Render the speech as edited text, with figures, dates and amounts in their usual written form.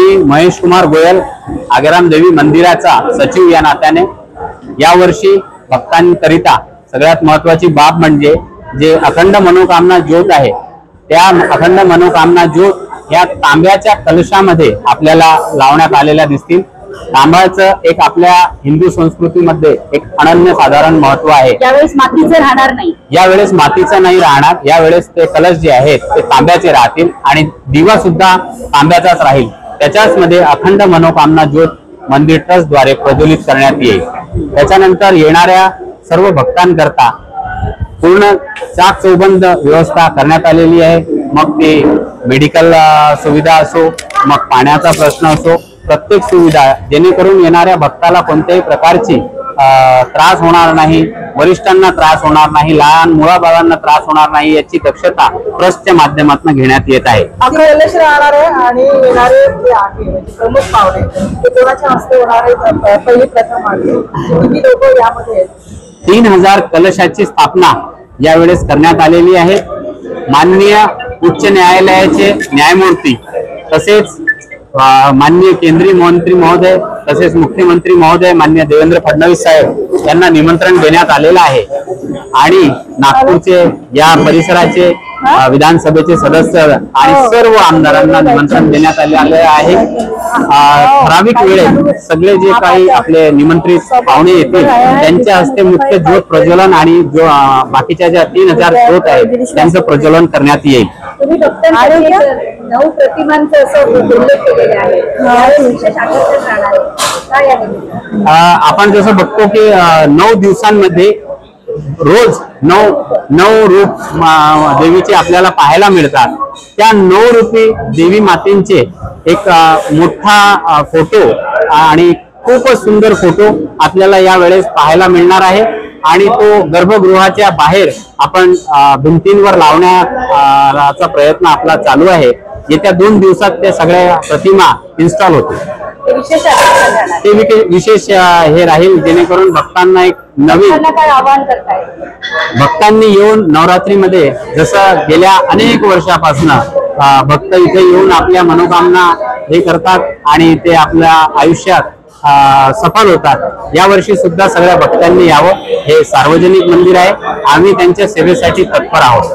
मी महेश कुमार गोयल, आगराम देवी मंदिराचा सचिव या नात्याने यावर्षी भक्तांकरिता सगळ्यात महत्त्वाची बाब म्हणजे जे अखंड मनोकामना ज्योत आहे, त्या अखंड मनोकामना ज्योत या तांब्याच्या कलशामध्ये आपल्याला लावण्यात आलेल्या दिसतील। तांब्याचं एक आपल्या हिंदू संस्कृतीमध्ये एक अनन्यसाधारण महत्त्व आहे। यावेळेस मातीचं राहणार नाही, यावेळेस मातीचं नाही राहणार, यावेळेस ते कलश जे आहेत ते तांब्याचे राहतील आणि दिवा सुद्धा तांब्याचाच राहील। त्याच्याच मध्ये अखंड मनोकामना ज्योत मंदिर ट्रस्ट द्वारे प्रज्वलित करण्यात येईल। त्याच्यानंतर येणाऱ्या सर्व भक्तांकरता पूर्ण चाक चौबंद व्यवस्था करण्यात आलेली आहे। मग ते मेडिकल सुविधा असो, मग पाण्याचा प्रश्न असो, प्रत्येक सुविधा जेणेकरून येणाऱ्या भक्ताला कोणत्याही प्रकारची त्रास होणार नाही, वरिष्ठांना त्रास होणार नाही, लहान मुलाबाळांना त्रास होणार नाही याची दक्षता ट्रस्टच्या माध्यमातून घेण्यात येत आहे। कलश राहणार आहे आणि येणारे जे आहे म्हणजे प्रमुख पाहुणे ते कोणाच्या हस्ते होणार आहे? पहिली प्रथम आहे किती लोक यामध्ये? 3000 कलशाची स्थापना यावेळेस करण्यात आलेली आहे। माननीय उच्च न्यायालयाचे न्यायमूर्ती तसेच माननीय केंद्रीय मंत्री महोदय तसेच मुख्यमंत्री महोदय माननीय देवेंद्र फडणवीस साहेब यांना निमंत्रण देण्यात आलेलं आहे आणि नागपूरचे या परिसराचे विधानसभेचे सदस्य आणि सर्व आमदारांना निमंत्रण देण्यात आलेले आहे। ठराविक वेळेत सगळे जे काही आपले निमंत्रित पाहुणे येतील त्यांच्या हस्ते मुख्य ज्योत प्रज्वलन आणि जो बाकीच्या ज्या 3000 ज्योत आहेत त्यांचं प्रज्वलन करण्यात येईल। तुम्ही भक्तांसाठी 9 प्रतिमांचं असं उल्लेख केलेले आहे, विशेष आकर्षण राहणार आहे। आपण जसं बघतो की 9 दिवसांमध्ये रोज 9 रूप देवीचे आपल्याला पाहायला मिळतात। त्या 9 रूपी देवी मातेंचे एक मोठा फोटो आणि खूपच सुंदर फोटो आपल्याला या वेळेस पाहायला मिळणार आहे आणि तो गर्भगृहाच्या बाहेर आपण भिंतींवर लावण्याचा प्रयत्न आपला चालू आहे। येत्या 2 दिवसात त्या सगळ्या प्रतिमा इन्स्टॉल होतील। ते विशेष हे राहील जेणेकरून भक्तांना एक नवीन काय आवाहन करताय? भक्तांनी येऊन नवरात्रीमध्ये जसं गेल्या अनेक वर्षापासून भक्त इथे येऊन आपल्या मनोकामना हे करतात आणि ते आपल्या आयुष्यात सफल होतात। यावर्षी सुद्धा सगळ्या भक्तांनी यावं। हे सार्वजनिक मंदिर आहे, आम्ही त्यांच्या सेवेसाठी तत्पर आहोत।